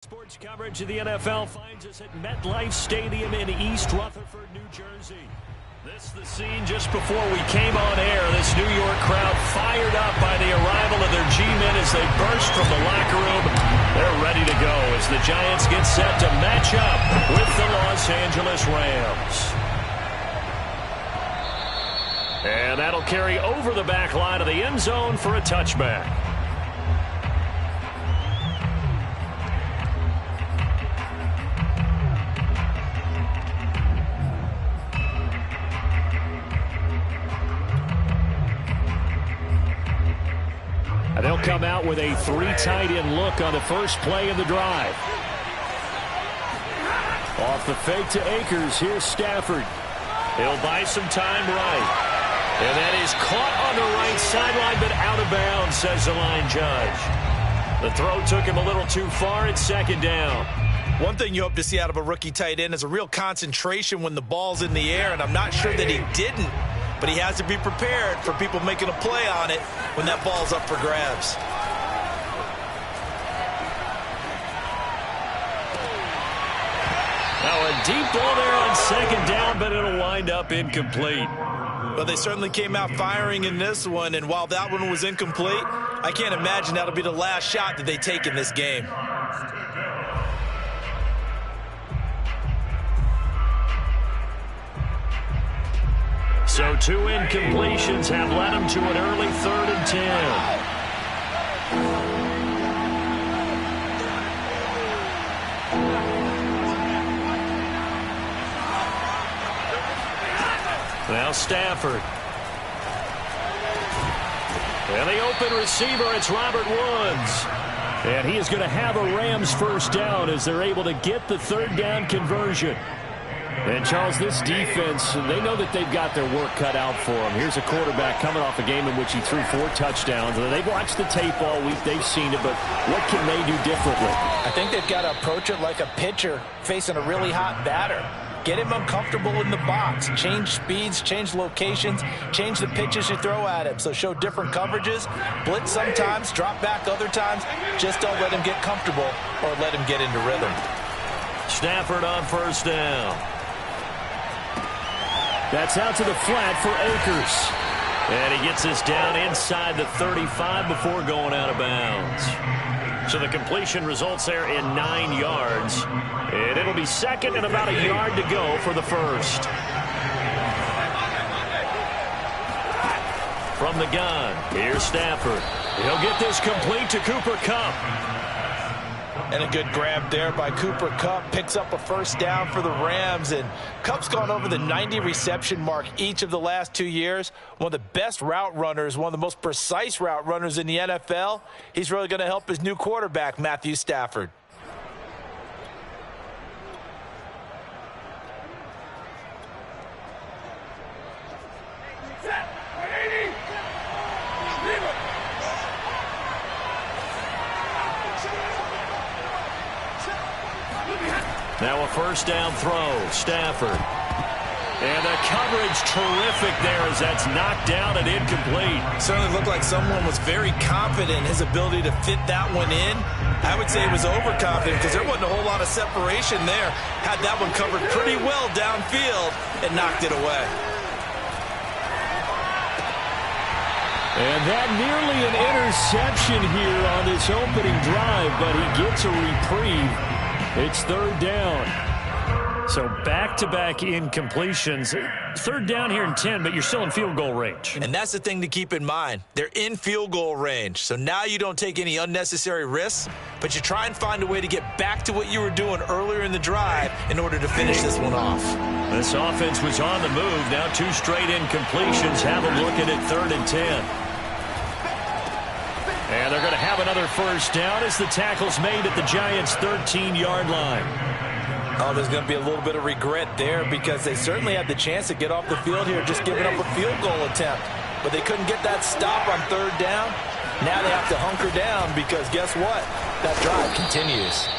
Sports coverage of the NFL finds us at MetLife Stadium in East Rutherford, New Jersey. This is the scene just before we came on air. This New York crowd fired up by the arrival of their G-men as they burst from the locker room. They're ready to go as the Giants get set to match up with the Los Angeles Rams. And that'll carry over the back line of the end zone for a touchback. And they'll come out with a three-tight-end look on the first play of the drive. Off the fake to Akers, here's Stafford. He'll buy some time right. And that is caught on the right sideline, but out of bounds, says the line judge. The throw took him a little too far. It's second down. One thing you hope to see out of a rookie tight end is a real concentration when the ball's in the air, and I'm not sure that he didn't. But he has to be prepared for people making a play on it when that ball's up for grabs. Now a deep ball there on second down, but it'll wind up incomplete. Well, they certainly came out firing in this one, and while that one was incomplete, I can't imagine that'll be the last shot that they take in this game. So two incompletions have led him to an early 3rd and 10. Now Stafford. And the open receiver, it's Robert Woods. And he is going to have a Rams first down as they're able to get the 3rd down conversion. And, Charles, this defense, they know that they've got their work cut out for them. Here's a quarterback coming off a game in which he threw 4 touchdowns. They've watched the tape all week. They've seen it, but what can they do differently? I think they've got to approach it like a pitcher facing a really hot batter. Get him uncomfortable in the box. Change speeds, change locations, change the pitches you throw at him. So show different coverages, blitz sometimes, drop back other times. Just don't let him get comfortable or let him get into rhythm. Stafford on first down. That's out to the flat for Akers. And he gets this down inside the 35 before going out of bounds. So the completion results there in 9 yards. And it'll be second and about a yard to go for the first. From the gun, here's Stafford. He'll get this complete to Cooper Kupp. And a good grab there by Cooper Kupp. Picks up a first down for the Rams. And Kupp's gone over the 90 reception mark each of the last 2 years. One of the best route runners, one of the most precise route runners in the NFL. He's really going to help his new quarterback, Matthew Stafford. Now a first down throw, Stafford. And the coverage terrific there as that's knocked down and incomplete. Certainly looked like someone was very confident in his ability to fit that one in. I would say he was overconfident because there wasn't a whole lot of separation there. Had that one covered pretty well downfield and knocked it away. And that nearly an interception here on this opening drive, but he gets a reprieve. It's 3rd down. So back-to-back incompletions. 3rd down here in 10, but you're still in field goal range. And that's the thing to keep in mind. They're in field goal range. So now you don't take any unnecessary risks, but you try and find a way to get back to what you were doing earlier in the drive in order to finish this one off. This offense was on the move. Now 2 straight incompletions have them looking at 3rd and 10. And they're going to have another first down as the tackle's made at the Giants' 13-yard line. Oh, there's going to be a little bit of regret there because they certainly had the chance to get off the field here, just giving up a field goal attempt. But they couldn't get that stop on 3rd down. Now they have to hunker down because guess what? That drive continues.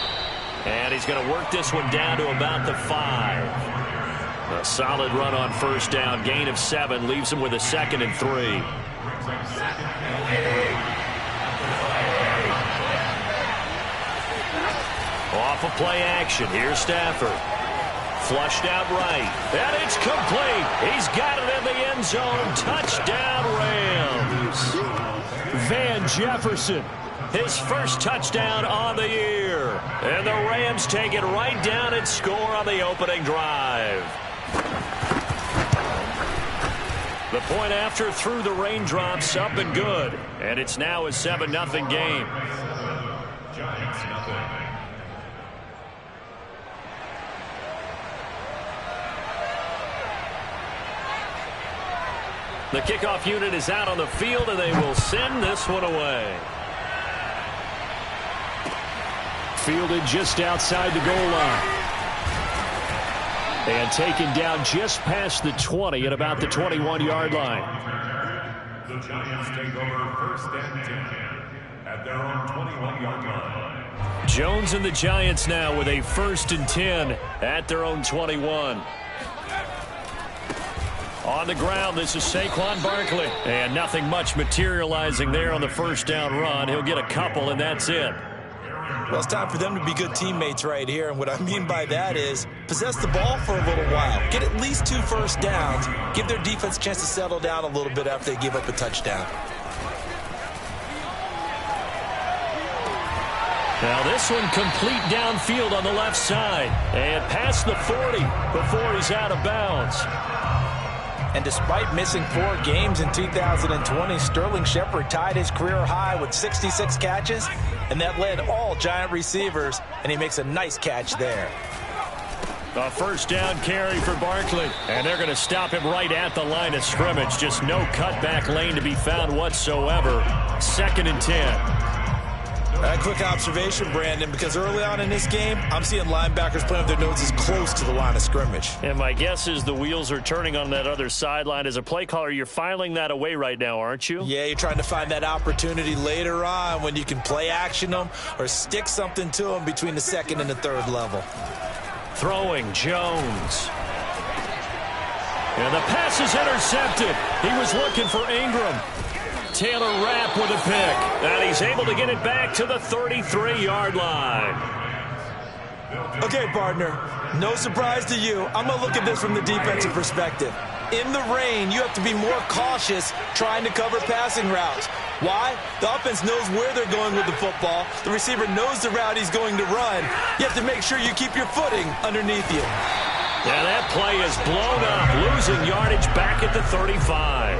And he's going to work this one down to about the 5. A solid run on first down. Gain of 7 leaves him with a 2nd and 3. Off of play action. Here's Stafford. Flushed out right. And it's complete. He's got it in the end zone. Touchdown, Rams. Van Jefferson, his first touchdown on the year. And the Rams take it right down and score on the opening drive. The point after through the raindrops, up and good. And it's now a 7-0 game. Giants nothing. The kickoff unit is out on the field, and they will send this one away. Fielded just outside the goal line. And taken down just past the 20 at about the 21-yard line. The Giants take over first and 10 at their own 21-yard line. Jones and the Giants now with a 1st and 10 at their own 21. On the ground, this is Saquon Barkley. And nothing much materializing there on the first down run. He'll get a couple, and that's it. Well, it's time for them to be good teammates right here. And what I mean by that is possess the ball for a little while. Get at least 2 first downs. Give their defense a chance to settle down a little bit after they give up a touchdown. Now this one complete downfield on the left side. And past the 40 before he's out of bounds. And despite missing 4 games in 2020, Sterling Shepard tied his career high with 66 catches, and that led all Giant receivers, and he makes a nice catch there. A first down carry for Barkley, and they're going to stop him right at the line of scrimmage. Just no cutback lane to be found whatsoever. 2nd and 10. A quick observation, Brandon, because early on in this game, I'm seeing linebackers playing with their noses close to the line of scrimmage. And my guess is the wheels are turning on that other sideline. As a play caller, you're filing that away right now, aren't you? Yeah, you're trying to find that opportunity later on when you can play action them or stick something to them between the 2nd and the 3rd level. Throwing Jones. And the pass is intercepted. He was looking for Ingram. Taylor Rapp with a pick. And he's able to get it back to the 33-yard line. Okay, partner, no surprise to you. I'm going to look at this from the defensive perspective. In the rain, you have to be more cautious trying to cover passing routes. Why? The offense knows where they're going with the football. The receiver knows the route he's going to run. You have to make sure you keep your footing underneath you. Yeah, that play is blown up, losing yardage back at the 35.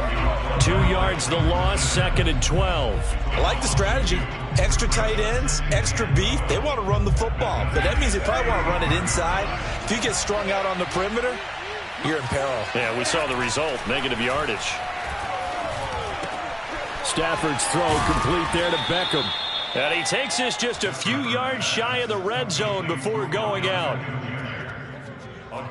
2 yards the loss, 2nd and 12. I like the strategy. Extra tight ends, extra beef. They want to run the football, but that means they probably want to run it inside. If you get strung out on the perimeter, you're in peril. Yeah, we saw the result, negative yardage. Stafford's throw complete there to Beckham. And he takes this just a few yards shy of the red zone before going out.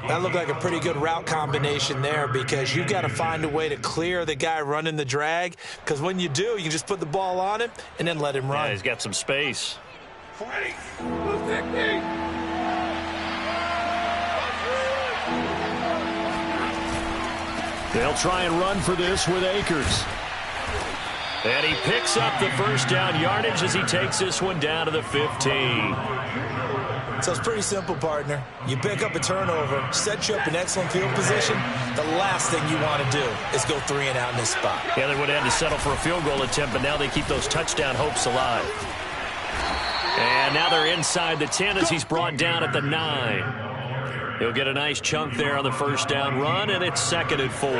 That looked like a pretty good route combination there because you've got to find a way to clear the guy running the drag, because when you do, you can just put the ball on him and then let him run. Yeah, he's got some space. They'll try and run for this with Akers. And he picks up the first down yardage as he takes this one down to the 15. So it's pretty simple, partner. You pick up a turnover, set you up in excellent field position. The last thing you want to do is go 3 and out in this spot. Yeah, they would have had to settle for a field goal attempt, but now they keep those touchdown hopes alive. And now they're inside the 10 as he's brought down at the 9. He'll get a nice chunk there on the first down run, and it's 2nd and 4.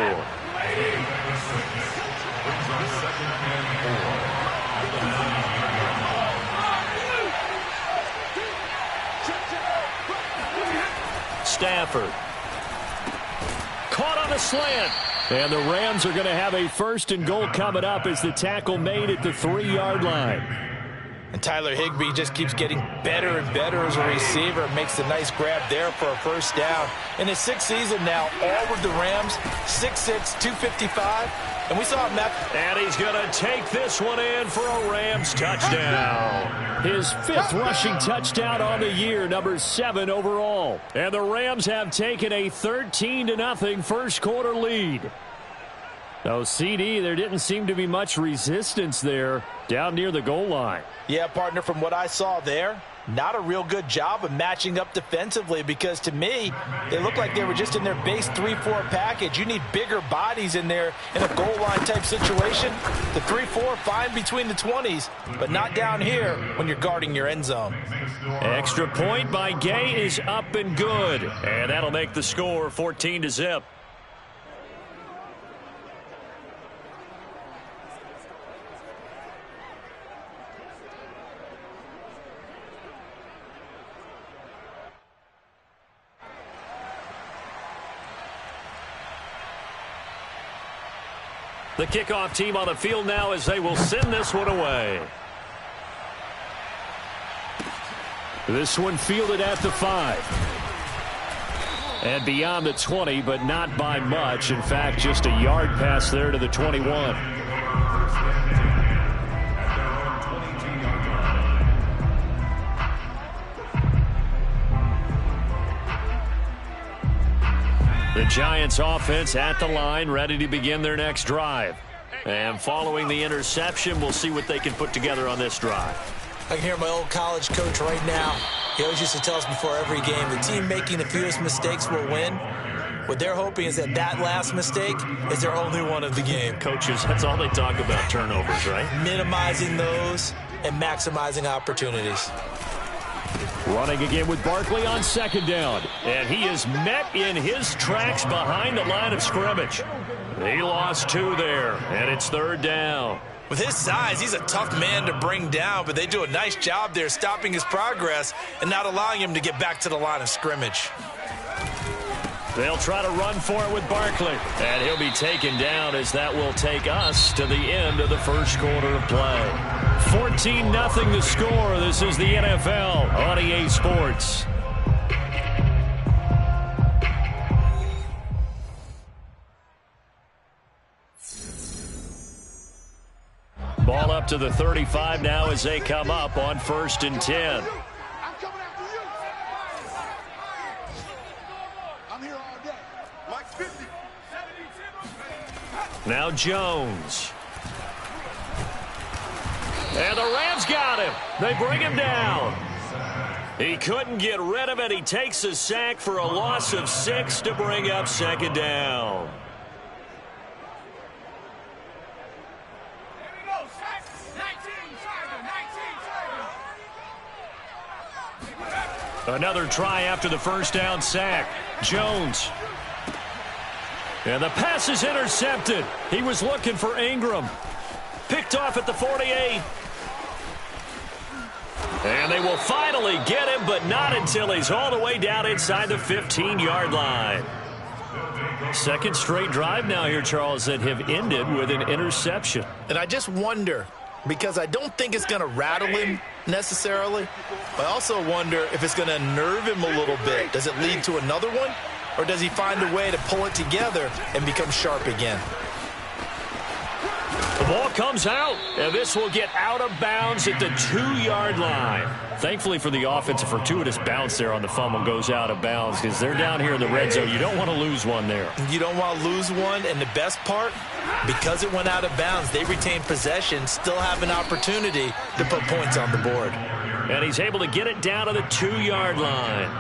Stafford. Caught on a slant. And the Rams are going to have a 1st and goal coming up as the tackle made at the 3-yard line. And Tyler Higbee just keeps getting better and better as a receiver. Makes a nice grab there for a first down. In his 6th season now, all with the Rams, 6'6", 255. And we saw him that. And he's going to take this one in for a Rams touchdown. His 5th rushing touchdown on the year, number 7 overall. And the Rams have taken a 13-0 first quarter lead. So, CD, there didn't seem to be much resistance there down near the goal line. Yeah, partner, from what I saw there, not a real good job of matching up defensively, because to me, they look like they were just in their base 3-4 package. You need bigger bodies in there in a goal line type situation. The 3-4, fine between the 20s, but not down here when you're guarding your end zone. Extra point by Gay is up and good. And that'll make the score 14-0. The kickoff team on the field now as they will send this one away. This one fielded at the 5. And beyond the 20, but not by much. In fact, just a yard pass there to the 21. The Giants offense at the line, ready to begin their next drive. And following the interception, we'll see what they can put together on this drive. I can hear my old college coach right now. He always used to tell us before every game, the team making the fewest mistakes will win. What they're hoping is that last mistake is their only one of the game. Coaches, that's all they talk about, turnovers, right? Minimizing those and maximizing opportunities. Running again with Barkley on second down. And he is met in his tracks behind the line of scrimmage. He lost 2 there, and it's third down. With his size, he's a tough man to bring down, but they do a nice job there stopping his progress and not allowing him to get back to the line of scrimmage. They'll try to run for it with Barkley. And he'll be taken down as that will take us to the end of the first quarter of play. 14-0 the score. This is the NFL on EA Sports. Ball up to the 35 now as they come up on 1st and 10. Now Jones. And the Rams got him. They bring him down. He couldn't get rid of it. He takes a sack for a loss of 6 to bring up second down. Another try after the first down sack. Jones. And the pass is intercepted. He was looking for Ingram. Picked off at the 48. And they will finally get him, but not until he's all the way down inside the 15-yard line. Second straight drive now here, Charles, that have ended with an interception. And I just wonder, because I don't think it's going to rattle him necessarily, but I also wonder if it's going to nerve him a little bit. Does it lead to another one? Or does he find a way to pull it together and become sharp again? The ball comes out, and this will get out of bounds at the 2-yard line. Thankfully for the offense, a fortuitous bounce there on the fumble goes out of bounds because they're down here in the red zone. You don't want to lose one there. You don't want to lose one, and the best part, because it went out of bounds, they retain possession, still have an opportunity to put points on the board. And he's able to get it down to the 2-yard line.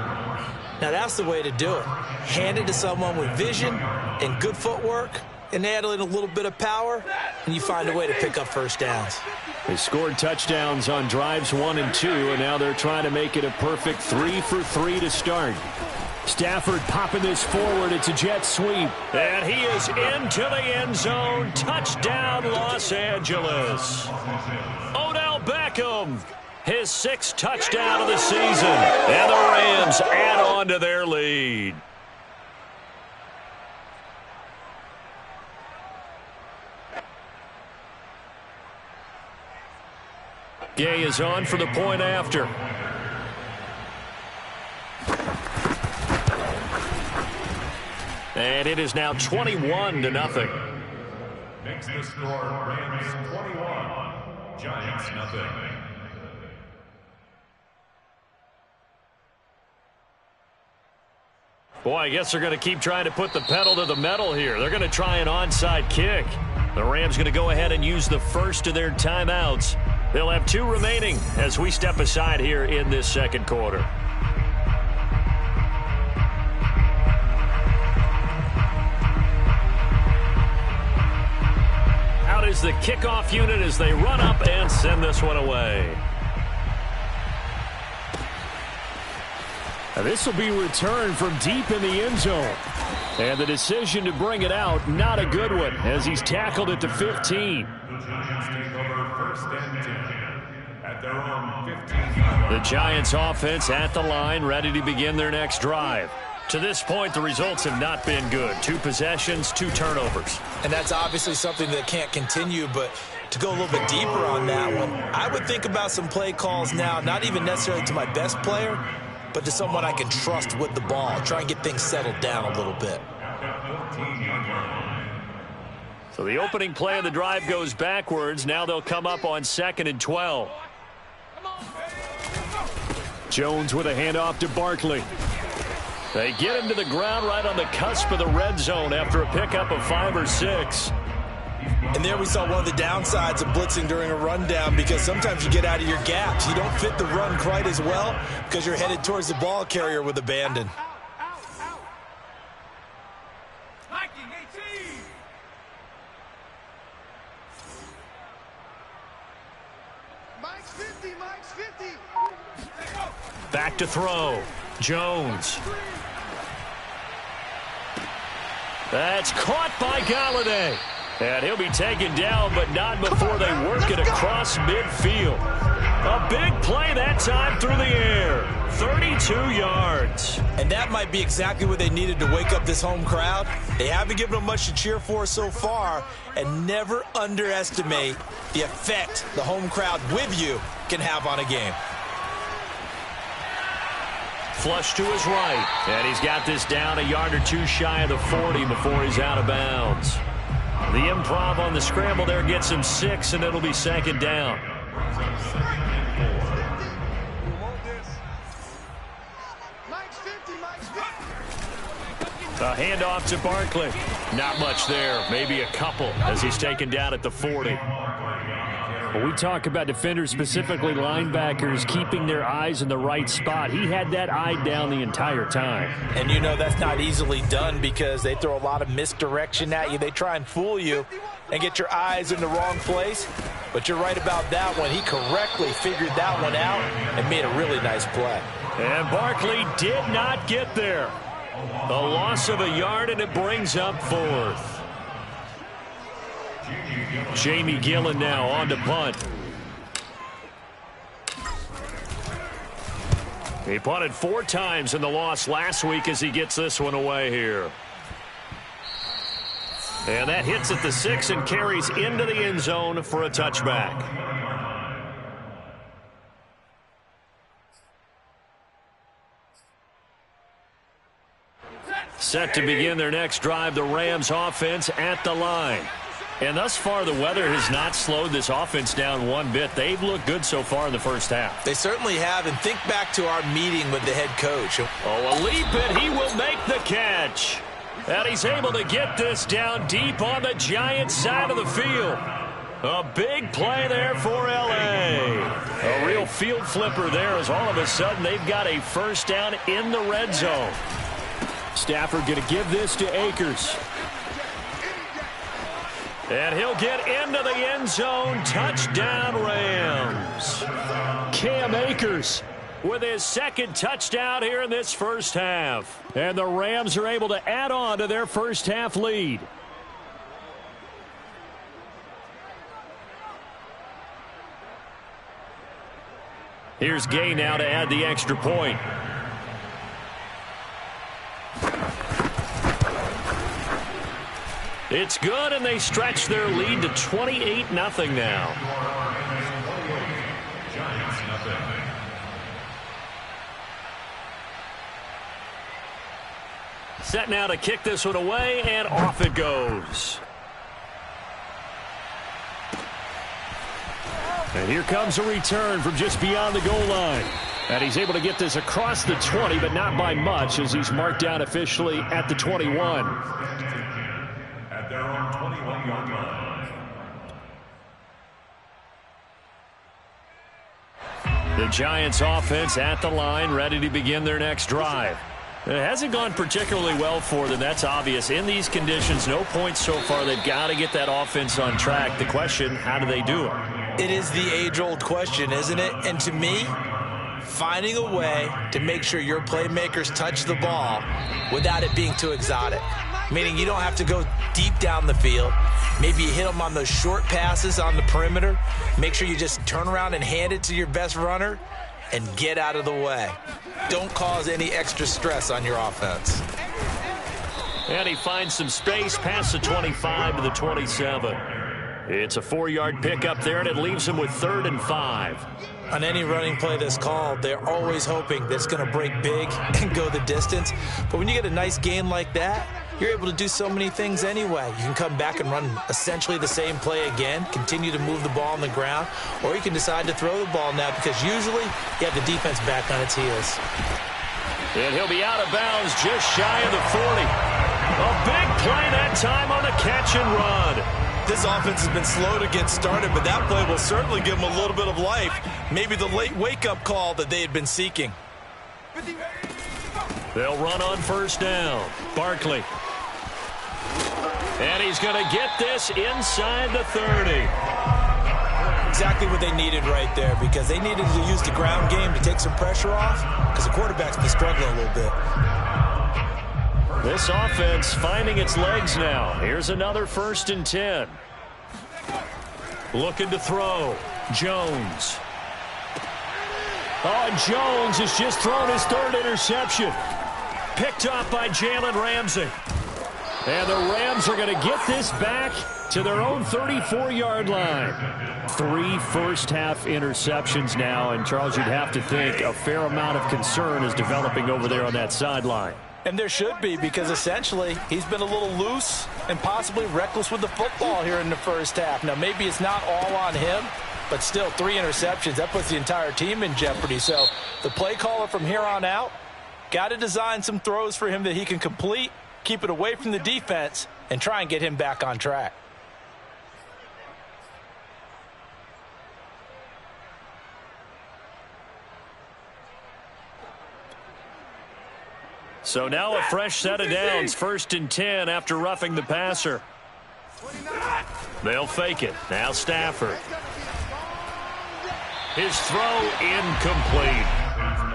Now that's the way to do it. Hand it to someone with vision and good footwork, and add in a little bit of power, and you find a way to pick up first downs. They scored touchdowns on drives 1 and 2, and now they're trying to make it a perfect 3 for 3 to start. Stafford popping this forward. It's a jet sweep. And he is into the end zone. Touchdown, Los Angeles. Odell Beckham. His 6th touchdown of the season. And the Rams add on to their lead. Gay is on for the point after. And it is now 21-0. Makes the score Rams 21, Giants nothing. Boy, I guess they're going to keep trying to put the pedal to the metal here. They're going to try an onside kick. The Rams going to go ahead and use the first of their timeouts. They'll have 2 remaining as we step aside here in this second quarter. Out is the kickoff unit as they run up and send this one away. Now this will be returned from deep in the end zone. And the decision to bring it out, not a good one, as he's tackled it to 15. The Giants take over first and 10 at their own 15. The Giants offense at the line, ready to begin their next drive. To this point, the results have not been good. 2 possessions, 2 turnovers. And that's obviously something that can't continue, but to go a little bit deeper on that one, I would think about some play calls now, not even necessarily to my best player, but to someone I can trust with the ball. Try and get things settled down a little bit. So the opening play of the drive goes backwards. Now they'll come up on 2nd and 12. Jones with a handoff to Barkley. They get him to the ground right on the cusp of the red zone after a pickup of 5 or 6. And there we saw one of the downsides of blitzing during a rundown, because sometimes you get out of your gaps. You don't fit the run quite as well because you're headed towards the ball carrier with abandon. Back to throw. Jones. That's caught by Golladay. And he'll be taken down, but not before they work it across midfield. A big play that time through the air. 32 yards. And that might be exactly what they needed to wake up this home crowd. They haven't given them much to cheer for so far, and never underestimate the effect the home crowd with you can have on a game. Flush to his right. And he's got this down a yard or 2 shy of the 40 before he's out of bounds. The improv on the scramble there gets him 6, and it'll be 2nd down. A handoff to Barkley. Not much there. Maybe a couple as he's taken down at the 40. When we talk about defenders, specifically linebackers, keeping their eyes in the right spot, he had that eye down the entire time. And you know that's not easily done because they throw a lot of misdirection at you. They try and fool you and get your eyes in the wrong place. But you're right about that one. He correctly figured that one out and made a really nice play. And Barkley did not get there. A loss of a yard, and it brings up 4th. Jamie Gillen now on to punt. He punted 4 times in the loss last week as he gets this one away here. And that hits at the 6 and carries into the end zone for a touchback. Set to begin their next drive, the Rams offense at the line. And thus far, the weather has not slowed this offense down one bit. They've looked good so far in the first half. They certainly have, and think back to our meeting with the head coach. Oh, a leap, and he will make the catch. And he's able to get this down deep on the Giants side of the field. A big play there for L.A. A real field flipper there as all of a sudden they've got a first down in the red zone. Stafford going to give this to Akers. And he'll get into the end zone. Touchdown, Rams. Cam Akers with his 2nd touchdown here in this first half. And the Rams are able to add on to their first half lead. Here's Gay now to add the extra point. It's good, and they stretch their lead to 28-0 now. Set now to kick this one away, and off it goes. And here comes a return from just beyond the goal line. And he's able to get this across the 20, but not by much, as he's marked down officially at the 21. At their own 21-yard line. The Giants offense at the line, ready to begin their next drive. It hasn't gone particularly well for them. That's obvious. In these conditions, no points so far. They've got to get that offense on track. The question, how do they do it? It is the age-old question, isn't it? And to me, finding a way to make sure your playmakers touch the ball without it being too exotic. Meaning you don't have to go deep down the field. Maybe you hit them on those short passes on the perimeter. Make sure you just turn around and hand it to your best runner and get out of the way. Don't cause any extra stress on your offense. And he finds some space past the 25 to the 27. It's a 4-yard pickup there, and it leaves him with 3rd and 5. On any running play that's called, they're always hoping that it's going to break big and go the distance. But when you get a nice gain like that, you're able to do so many things anyway. You can come back and run essentially the same play again, continue to move the ball on the ground, or you can decide to throw the ball now because usually you have the defense back on its heels. And he'll be out of bounds just shy of the 40. A big play that time on the catch and run. This offense has been slow to get started, but that play will certainly give them a little bit of life. Maybe the late wake-up call that they had been seeking. They'll run on 1st down. Barkley. And he's going to get this inside the 30. Exactly what they needed right there because they needed to use the ground game to take some pressure off because the quarterback's been struggling a little bit. This offense finding its legs now. Here's another 1st and 10. Looking to throw. Jones. Oh, and Jones has just thrown his 3rd interception. Picked off by Jalen Ramsey. And the Rams are going to get this back to their own 34-yard line. 3 first-half interceptions now, and Charles, you'd have to think a fair amount of concern is developing over there on that sideline. And there should be because essentially he's been a little loose and possibly reckless with the football here in the first half. Now, maybe it's not all on him, but still 3 interceptions. That puts the entire team in jeopardy. So the play caller from here on out got to design some throws for him that he can complete, keep it away from the defense, and try and get him back on track. So now a fresh set of downs, 1st and 10 after roughing the passer. They'll fake it. Now Stafford. His throw incomplete.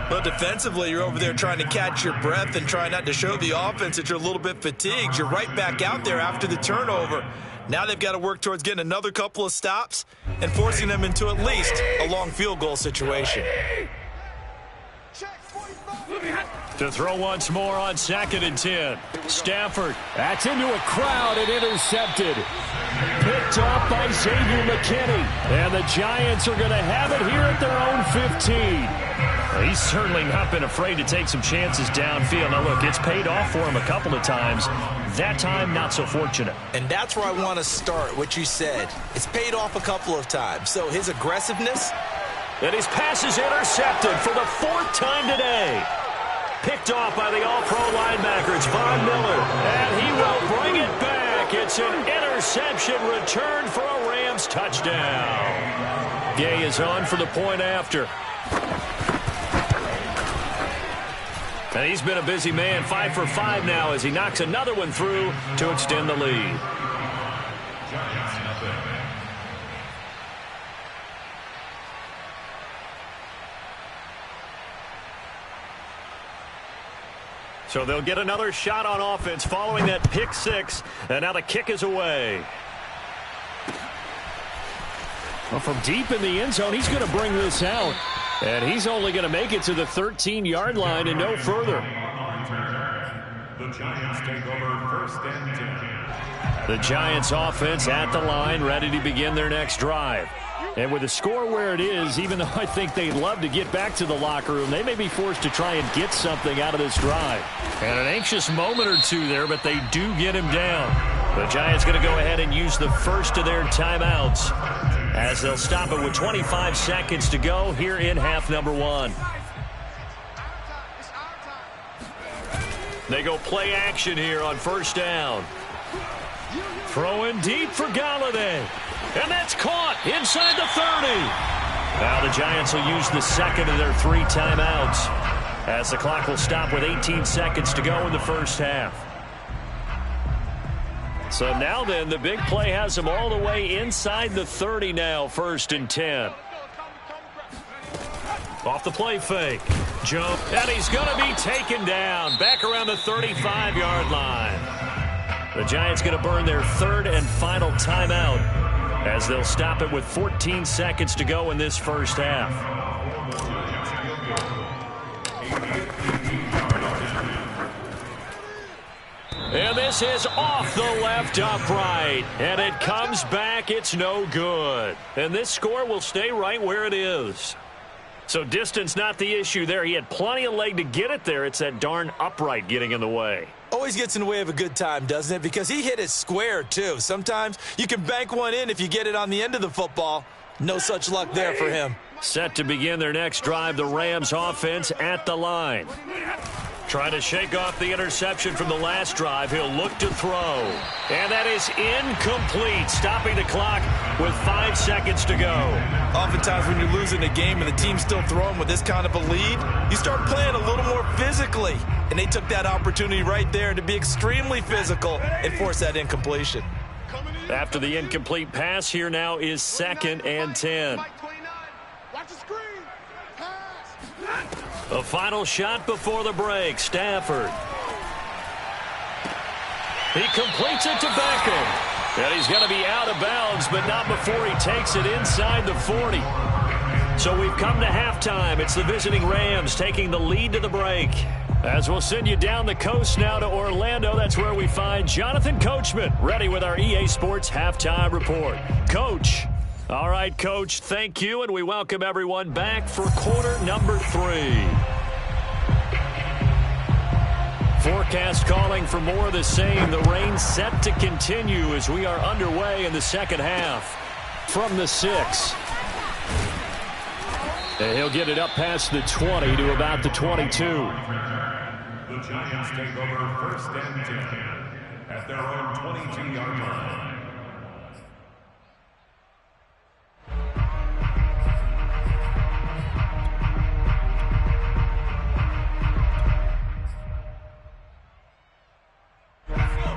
But defensively, you're over there trying to catch your breath and try not to show the offense that you're a little bit fatigued. You're right back out there after the turnover. Now they've got to work towards getting another couple of stops and forcing them into at least a long field goal situation. To throw once more on 2nd and 10. Stafford. That's into a crowd and intercepted. Picked off by Xavier McKinney. And the Giants are going to have it here at their own 15. He's certainly not been afraid to take some chances downfield. Now, look, it's paid off for him a couple of times. That time, not so fortunate. And that's where I want to start, what you said. It's paid off a couple of times. So his aggressiveness. And his pass is intercepted for the 4th time today. Picked off by the all-pro linebacker. It's Von Miller. And he will bring it back. It's an interception return for a Rams touchdown. Gay is on for the point after. And he's been a busy man, 5 for 5 now as he knocks another one through to extend the lead. So they'll get another shot on offense following that pick 6, and now the kick is away. Well, from deep in the end zone, he's going to bring this out. And he's only going to make it to the 13-yard line and no further. The Giants take over 1st and 10. The Giants offense at the line, ready to begin their next drive. And with the score where it is, even though I think they'd love to get back to the locker room, they may be forced to try and get something out of this drive. And an anxious moment or two there, but they do get him down. The Giants going to go ahead and use the first of their timeouts as they'll stop it with 25 seconds to go here in half number 1. They go play action here on 1st down. Throwing deep for Galladay. And that's caught inside the 30. Now the Giants will use the second of their 3 timeouts as the clock will stop with 18 seconds to go in the first half. So now then, the big play has them all the way inside the 30 now, 1st and 10. Off the play fake. Jump. And he's going to be taken down back around the 35-yard line. The Giants going to burn their 3rd and final timeout as they'll stop it with 14 seconds to go in this first half. And this is off the left upright. And it comes back. It's no good. And this score will stay right where it is. So distance not the issue there. He had plenty of leg to get it there. It's that darn upright getting in the way. Always gets in the way of a good time, doesn't it? Because he hit it square, too. Sometimes you can bank one in if you get it on the end of the football. No such luck there for him. Set to begin their next drive, the Rams offense at the line. Trying to shake off the interception from the last drive. He'll look to throw. And that is incomplete, stopping the clock with 5 seconds to go. Oftentimes when you're losing a game and the team's still throwing with this kind of a lead, you start playing a little more physically. And they took that opportunity right there to be extremely physical and force that incompletion. After the incomplete pass, here now is 2nd and 10. A final shot before the break. Stafford. He completes it to Beckham. And he's going to be out of bounds, but not before he takes it inside the 40. So we've come to halftime. It's the visiting Rams taking the lead to the break. As we'll send you down the coast now to Orlando, that's where we find Jonathan Coachman, ready with our EA Sports Halftime Report. Coach. All right, Coach, thank you, and we welcome everyone back for quarter number 3. Forecast calling for more of the same. The rain set to continue as we are underway in the second half from the 6. And he'll get it up past the 20 to about the 22. The Giants take over 1st and 10 at their own 22-yard line.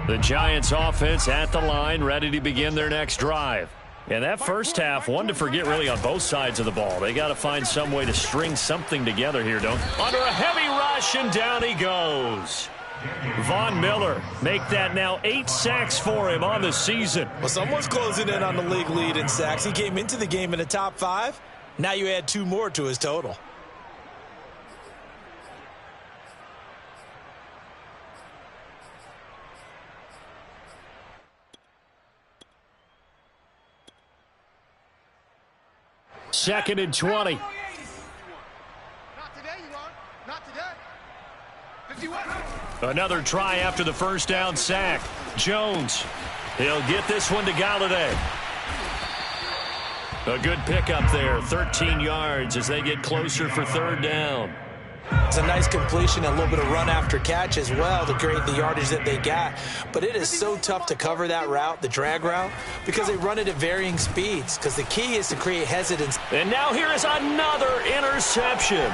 The Giants offense at the line, ready to begin their next drive. And that first half, one to forget really on both sides of the ball. They got to find some way to string something together here, don't they? Under a heavy rush, and down he goes. Von Miller, make that now 8 sacks for him on the season. Well, someone's closing in on the league lead in sacks. He came into the game in the top 5. Now you add 2 more to his total. Second and 20. Not today, you are. Not today. 51. Another try after the first down sack. Jones. He'll get this one to Galladay. A good pickup there. 13 yards as they get closer for 3rd down. It's a nice completion and a little bit of run after catch as well to create the yardage that they got. But it is so tough to cover that route, the drag route, because they run it at varying speeds. Because the key is to create hesitance. And now here is another interception.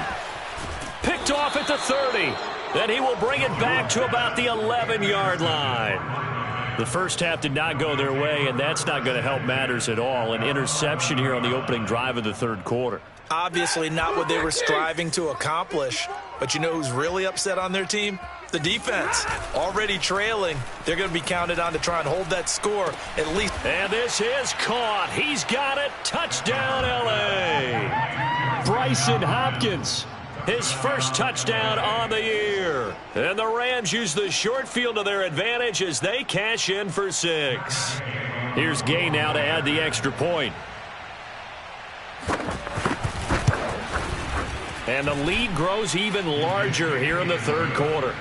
Picked off at the 30. Then he will bring it back to about the 11-yard line. The first half did not go their way, and that's not going to help matters at all. An interception here on the opening drive of the 3rd quarter. Obviously not what they were striving to accomplish. But you know who's really upset on their team? The defense. Already trailing. They're going to be counted on to try and hold that score at least. And this is caught. He's got it. Touchdown, L.A. Bryson Hopkins. His first touchdown on the year. And the Rams use the short field to their advantage as they cash in for 6. Here's Gay now to add the extra point. And the lead grows even larger here in the 3rd quarter.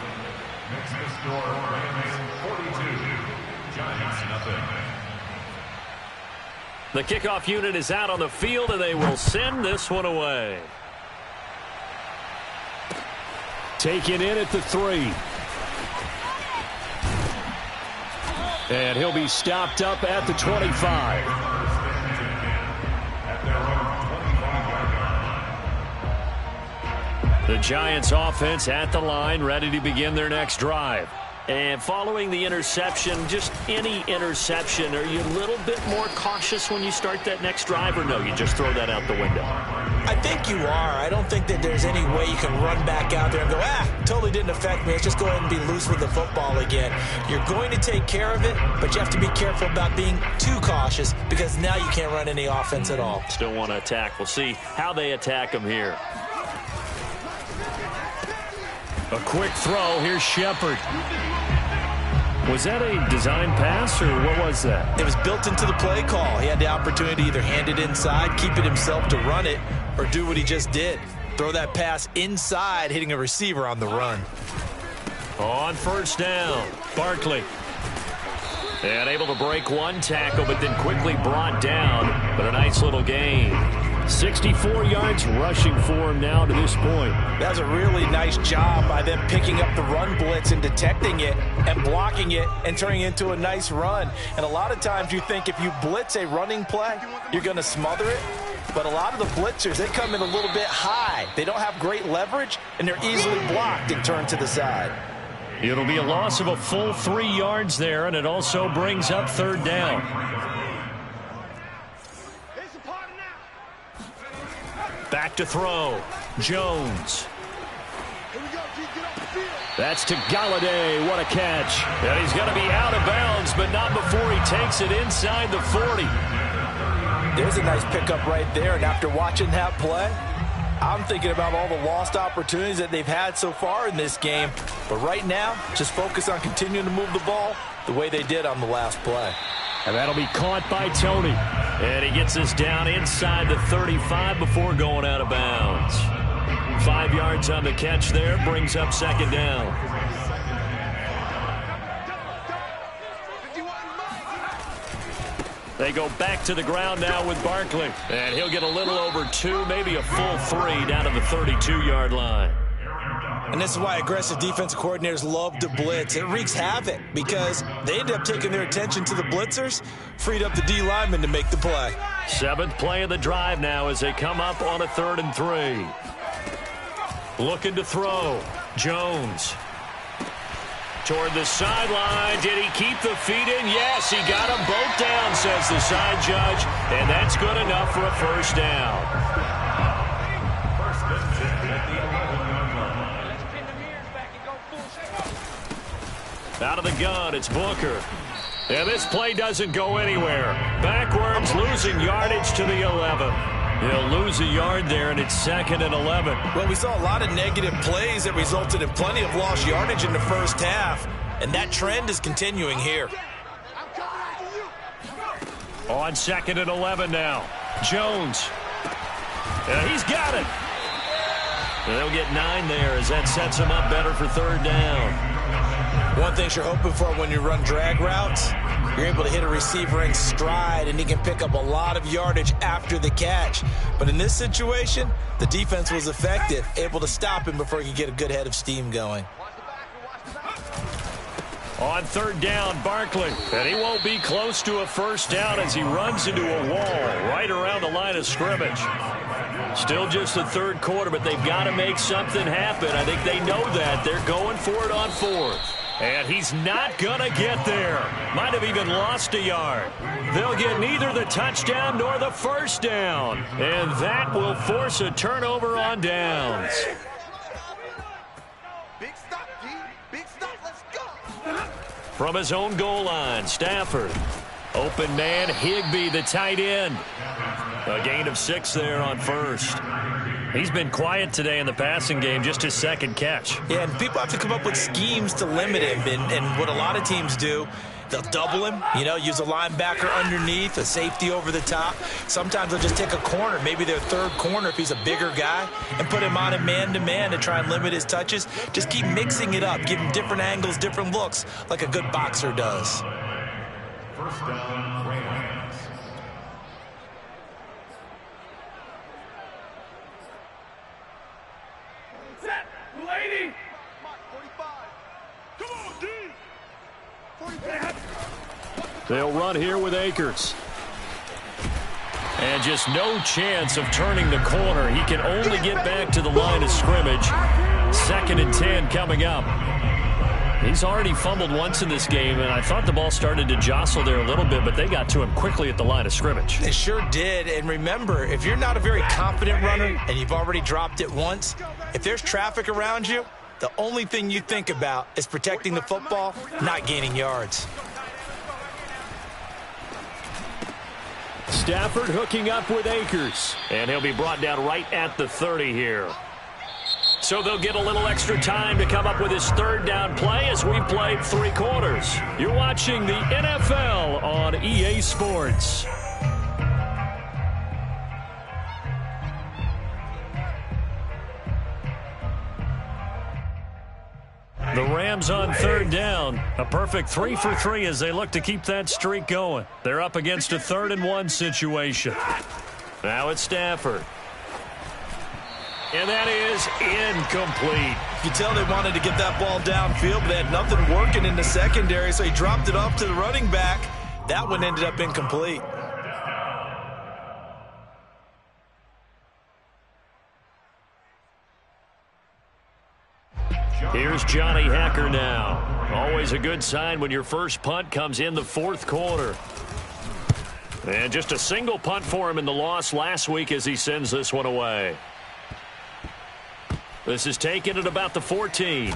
Next to score, Rams 42, Giants nothing. The kickoff unit is out on the field, and they will send this one away. Taken in at the 3. And he'll be stopped up at the 25. At their own 25-yard The Giants offense at the line, ready to begin their next drive. And following the interception, just any interception, are you a little bit more cautious when you start that next drive, or no, you just throw that out the window? I think you are. I don't think that there's any way you can run back out there and go, totally didn't affect me. Let's just go ahead and be loose with the football again. You're going to take care of it, but you have to be careful about being too cautious because now you can't run any offense at all. Still want to attack. We'll see how they attack them here. A quick throw. Here's Shepard. Was that a design pass, or what was that? It was built into the play call. He had the opportunity to either hand it inside, keep it himself to run it, or do what he just did. Throw that pass inside, hitting a receiver on the run. On first down, Barkley. And able to break one tackle, but then quickly brought down. But a nice little gain. 64 yards rushing for him now to this point. That's a really nice job by them picking up the run blitz and detecting it and blocking it and turning it into a nice run. And a lot of times you think if you blitz a running play, you're going to smother it. But a lot of the blitzers, they come in a little bit high. They don't have great leverage, and they're easily blocked and turned to the side. It'll be a loss of a full 3 yards there, and it also brings up third down. Back to throw. Jones. That's to Galladay. What a catch. And he's going to be out of bounds, but not before he takes it inside the 40. There's a nice pickup right there, and after watching that play, I'm thinking about all the lost opportunities that they've had so far in this game. But right now, just focus on continuing to move the ball the way they did on the last play. And that'll be caught by Tony. And he gets us down inside the 35 before going out of bounds. 5 yards on the catch there, brings up second down. They go back to the ground now with Barkley. And he'll get a little over 2, maybe a full 3 down to the 32-yard line. And this is why aggressive defensive coordinators love to blitz. It wreaks havoc because they end up taking their attention to the blitzers, freed up the D lineman to make the play. 7th play of the drive now as they come up on a 3rd and 3. Looking to throw. Jones. Toward the sideline. Did he keep the feet in? Yes, he got them both down, says the side judge. And that's good enough for a first down. Out of the gun, it's Booker. And this play doesn't go anywhere. Backwards, losing yardage to the 11. He'll lose a yard there, and it's 2nd and 11. Well, we saw a lot of negative plays that resulted in plenty of lost yardage in the first half, and that trend is continuing here. On 2nd and 11 now. Jones. And he's got it. And they'll get 9 there as that sets him up better for third down. One thing you're hoping for when you run drag routes, you're able to hit a receiver in stride, and he can pick up a lot of yardage after the catch. But in this situation, the defense was effective, able to stop him before he could get a good head of steam going. On third down, Barkley. And he won't be close to a first down as he runs into a wall right around the line of scrimmage. Still just the third quarter, but they've got to make something happen. I think they know that. They're going for it on 4th. And he's not going to get there. Might have even lost a yard. They'll get neither the touchdown nor the first down. And that will force a turnover on downs. Big stop, D. Big stop. Let's go. From his own goal line, Stafford. Open man, Higbee, the tight end. A gain of 6 there on first. He's been quiet today in the passing game, just his 2nd catch. Yeah, and people have to come up with schemes to limit him. And what a lot of teams do, they'll double him, use a linebacker underneath, a safety over the top. Sometimes they'll just take a corner, maybe their third corner if he's a bigger guy, and put him on a man-to-man to try and limit his touches. Just keep mixing it up, give him different angles, different looks, like a good boxer does. First down, Rams. Set, lady. Mark 45. Come on, D. 45. They'll run here with Akers. And just no chance of turning the corner. He can only get back to the line of scrimmage. 2nd and 10 coming up. He's already fumbled once in this game, and I thought the ball started to jostle there a little bit, but they got to him quickly at the line of scrimmage. They sure did. And remember, if you're not a very confident runner and you've already dropped it once, if there's traffic around you, the only thing you think about is protecting the football, not gaining yards. Stafford hooking up with Akers. And he'll be brought down right at the 30 here. So they'll get a little extra time to come up with his 3rd down play as we've played 3 quarters. You're watching the NFL on EA Sports. The Rams on 3rd down. A perfect 3 for 3 as they look to keep that streak going. They're up against a 3rd and 1 situation. Now it's Stafford. And that is incomplete. You can tell they wanted to get that ball downfield, but they had nothing working in the secondary, so he dropped it off to the running back. That one ended up incomplete. Here's Johnny Hacker now. Always a good sign when your first punt comes in the 4th quarter. And just a single punt for him in the loss last week as he sends this one away. This is taken at about the 14.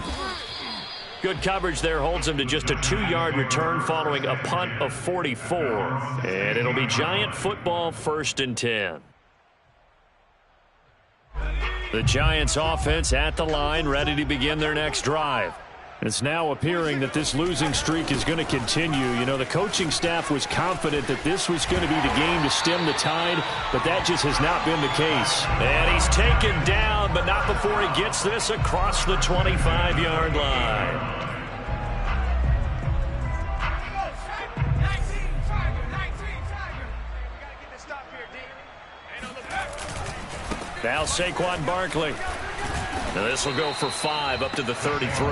Good coverage there holds him to just a 2-yard return following a punt of 44. And it'll be Giant football 1st and 10. The Giants offense at the line, ready to begin their next drive. It's now appearing that this losing streak is going to continue. You know, the coaching staff was confident that this was going to be the game to stem the tide, but that just has not been the case. And he's taken down, but not before he gets this across the 25-yard line. Now Saquon Barkley. Now this will go for 5 up to the 33.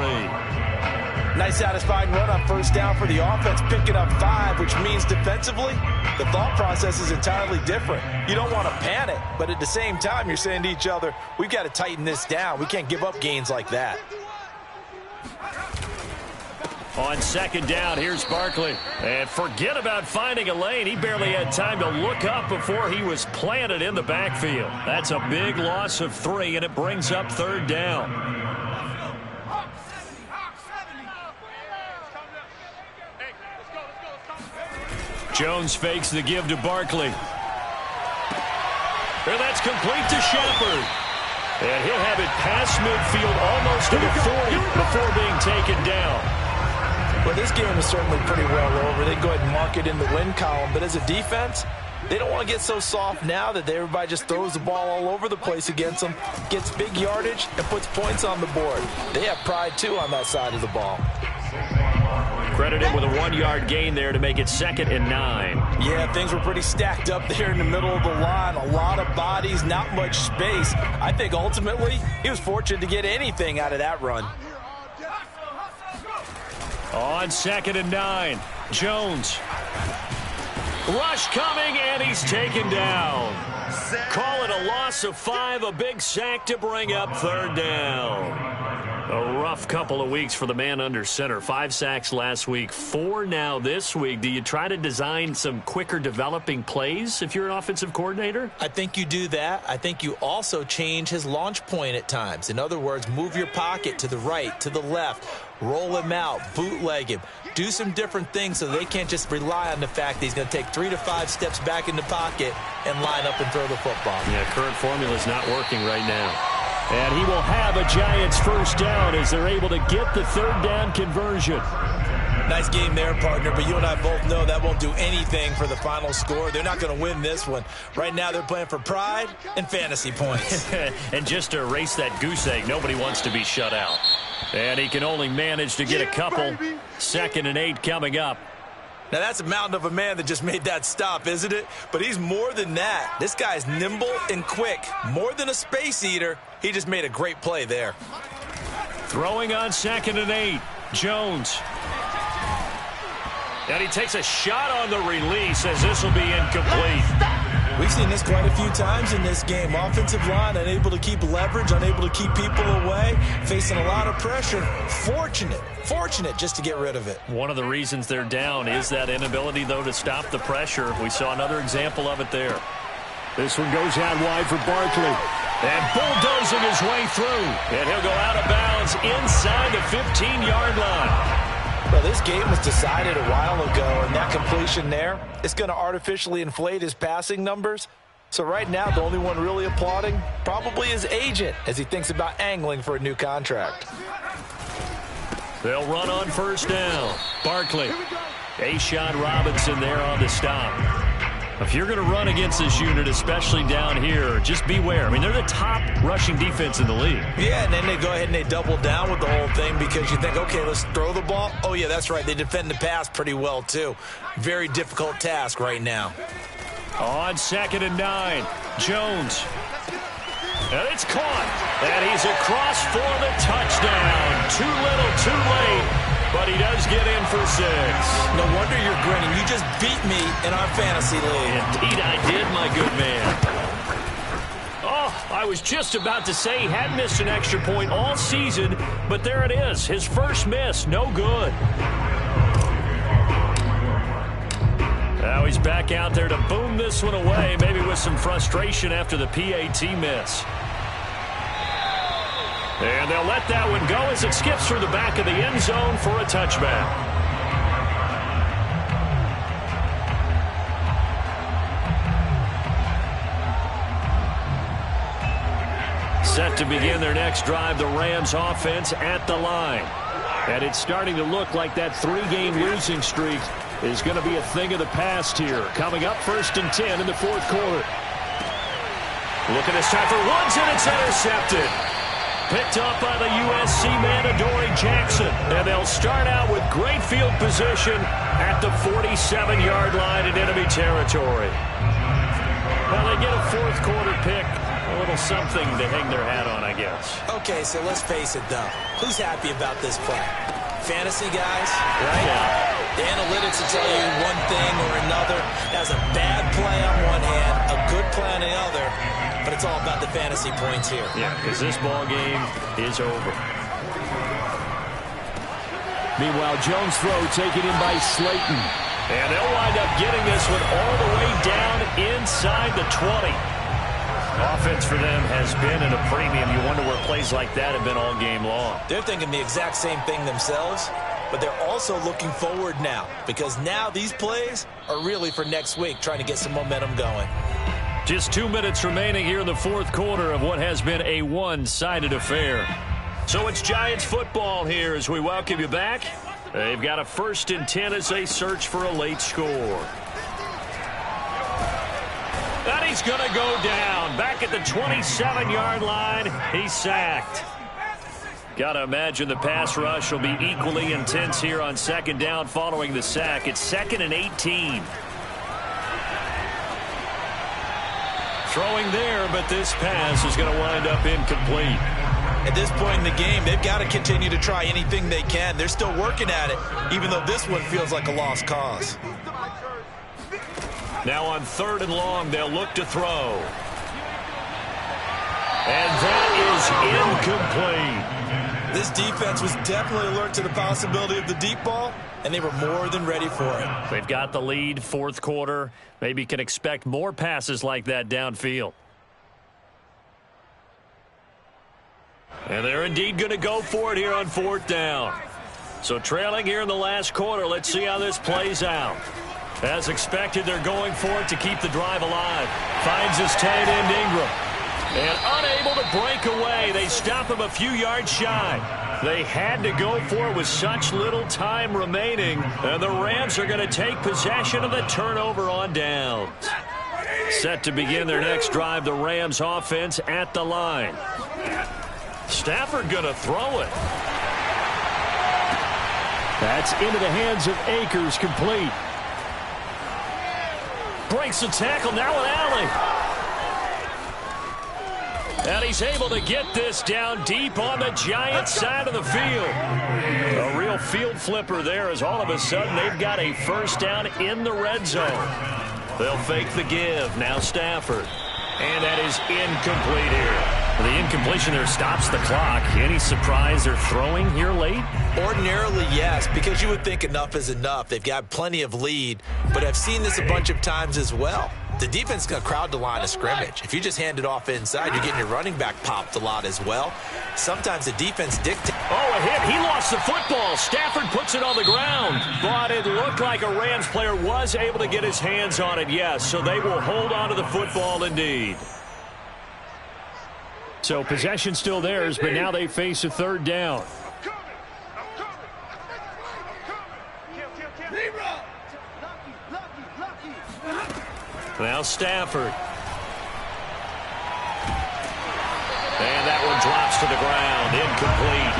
Nice satisfying run on 1st down for the offense, picking up 5, which means defensively, the thought process is entirely different. You don't want to panic, but at the same time, you're saying to each other, we've got to tighten this down. We can't give up gains like that. On 2nd down, here's Barkley. And forget about finding a lane. He barely had time to look up before he was planted in the backfield. That's a big loss of 3, and it brings up 3rd down. Jones fakes the give to Barkley. And that's complete to Shepard. And he'll have it past midfield almost to the 40 before being taken down. Well, this game is certainly pretty well over. They go ahead and mark it in the win column. But as a defense, they don't want to get so soft now that everybody just throws the ball all over the place against them, gets big yardage, and puts points on the board. They have pride, too, on that side of the ball. Credited with a 1-yard gain there to make it 2nd and 9. Yeah, things were pretty stacked up there in the middle of the line. A lot of bodies, not much space. I think ultimately he was fortunate to get anything out of that run. On 2nd and 9, Jones. Rush coming, and he's taken down. Call it a loss of 5, a big sack to bring up 3rd down. A rough couple of weeks for the man under center. 5 sacks last week, 4 now this week. Do you try to design some quicker developing plays if you're an offensive coordinator? I think you do that. I think you also change his launch point at times. In other words, move your pocket to the right, to the left, roll him out, bootleg him. Do some different things so they can't just rely on the fact that he's going to take 3 to 5 steps back in the pocket and line up and throw the football. Yeah, current formula is not working right now. And he will have a Giants 1st down as they're able to get the 3rd down conversion. Nice game there, partner, but you and I both know that won't do anything for the final score. They're not going to win this one. Right now they're playing for pride and fantasy points. And just to erase that goose egg, nobody wants to be shut out. And he can only manage to get a couple. 2nd and 8 coming up. Now, that's a mountain of a man that just made that stop, isn't it? But he's more than that. This guy's nimble and quick. More than a space eater, he just made a great play there. Throwing on 2nd and 8, Jones. And he takes a shot on the release as this will be incomplete. We've seen this quite a few times in this game. Offensive line unable to keep leverage, unable to keep people away, facing a lot of pressure. Fortunate just to get rid of it. One of the reasons they're down is that inability, though, to stop the pressure. We saw another example of it there. This one goes out wide for Barkley. And bulldozing his way through. And he'll go out of bounds inside the 15-yard line. Well, this game was decided a while ago, and that completion there is going to artificially inflate his passing numbers. So right now, the only one really applauding probably his agent as he thinks about angling for a new contract. They'll run on first down. Barkley. A'Shawn Robinson there on the stop. If you're going to run against this unit, especially down here, just beware. I mean, they're the top rushing defense in the league. Yeah, and then they go ahead and they double down with the whole thing because you think, okay, let's throw the ball. Oh, yeah, that's right. They defend the pass pretty well, too. Very difficult task right now. On 2nd and 9, Jones. And it's caught. And he's across for the touchdown. Too little, too late. But he does get in for 6. No wonder you're grinning. You just beat me in our fantasy league. Indeed I did, my good man. Oh, I was just about to say he had missed an extra point all season, but there it is. His first miss, no good. Now he's back out there to boom this one away, maybe with some frustration after the PAT miss. And they'll let that one go as it skips through the back of the end zone for a touchback. Set to begin their next drive, the Rams offense at the line. And it's starting to look like that 3-game losing streak is going to be a thing of the past here. Coming up 1st and 10 in the 4th quarter. Looking this time for Woods, and it's intercepted. Picked up by the USC man, Adoree Jackson. And they'll start out with great field position at the 47-yard line in enemy territory. Well, they get a 4th quarter pick. A little something to hang their hat on, I guess. Okay, so let's face it, though. Who's happy about this play? Fantasy guys, right? Yeah. The analytics will tell you one thing or another. That's a bad play on one hand, a good play on the other. But it's all about the fantasy points here. Yeah, because this ball game is over. Meanwhile, Jones' throw taken in by Slayton. And they'll wind up getting this one all the way down inside the 20. Offense for them has been at a premium. You wonder where plays like that have been all game long. They're thinking the exact same thing themselves, but they're also looking forward now because now these plays are really for next week, trying to get some momentum going. Just 2 minutes remaining here in the 4th quarter of what has been a one-sided affair. So it's Giants football here as we welcome you back. They've got a 1st and 10 as they search for a late score. And he's going to go down. Back at the 27-yard line, he's sacked. Got to imagine the pass rush will be equally intense here on 2nd down following the sack. It's 2nd and 18. Throwing there, but this pass is going to wind up incomplete. At this point in the game, they've got to continue to try anything they can. They're still working at it, even though this one feels like a lost cause. Now on 3rd and long, they'll look to throw. And that is incomplete. This defense was definitely alert to the possibility of the deep ball, and they were more than ready for it. They've got the lead, 4th quarter. Maybe can expect more passes like that downfield. And they're indeed going to go for it here on 4th down. So trailing here in the last quarter, let's see how this plays out. As expected, they're going for it to keep the drive alive. Finds his tight end Ingram. And unable to break away. They stop him a few yards shy. They had to go for it with such little time remaining. And the Rams are going to take possession of the turnover on downs. Set to begin their next drive, the Rams offense at the line. Stafford going to throw it. That's into the hands of Akers, complete. Breaks the tackle, now an alley. And he's able to get this down deep on the Giants side of the field. A real field flipper there as all of a sudden they've got a 1st down in the red zone. They'll fake the give. Now Stafford. And that is incomplete here. The incompletion there stops the clock. Any surprise they're throwing here late? Ordinarily, yes, because you would think enough is enough. They've got plenty of lead, but I've seen this a bunch of times as well. The defense is going to crowd the line of scrimmage. If you just hand it off inside, you're getting your running back popped a lot as well. Sometimes the defense dictates. Oh, a hit. He lost the football. Stafford puts it on the ground. But it looked like a Rams player was able to get his hands on it, yes. So they will hold on to the football indeed. So possession still theirs, but now they face a third down. Now Stafford. And that one drops to the ground. Incomplete.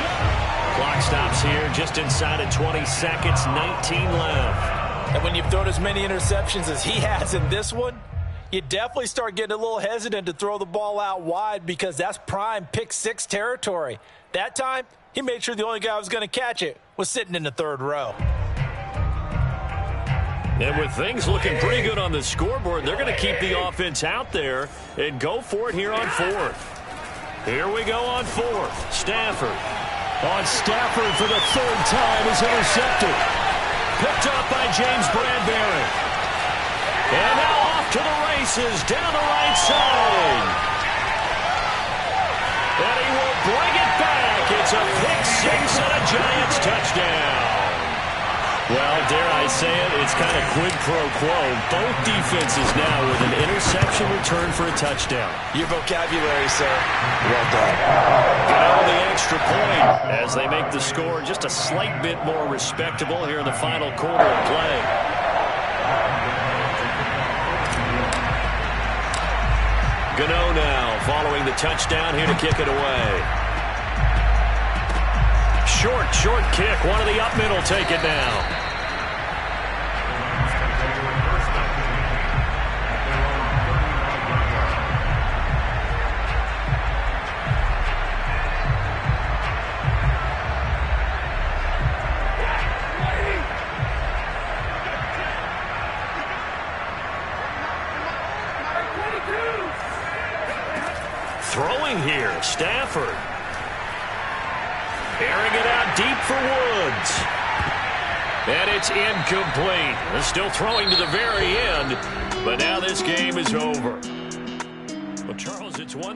Clock stops here just inside of 20 seconds. 19 left. And when you've thrown as many interceptions as he has in this one, you definitely start getting a little hesitant to throw the ball out wide because that's prime pick six territory. That time, he made sure the only guy who was going to catch it was sitting in the third row. And with things looking pretty good on the scoreboard, they're going to keep the offense out there and go for it here on fourth. Here we go on fourth. Stafford. On Stafford for the third time is intercepted. Picked up by James Bradbury. And now off to the races down the right side. And he will bring it back. It's a pick six and a Giants touchdown. Well, dare I say it, it's kind of quid pro quo. Both defenses now with an interception return for a touchdown. Your vocabulary, sir. Well done. Gano the extra point as they make the score just a slight bit more respectable here in the final quarter of play. Gano now following the touchdown here to kick it away. Short kick. One of the up middle take it now. Throwing here, Stafford. Airing it out deep for Woods. And it's incomplete. They're still throwing to the very end, but now this game is over. Well, Charles, it's one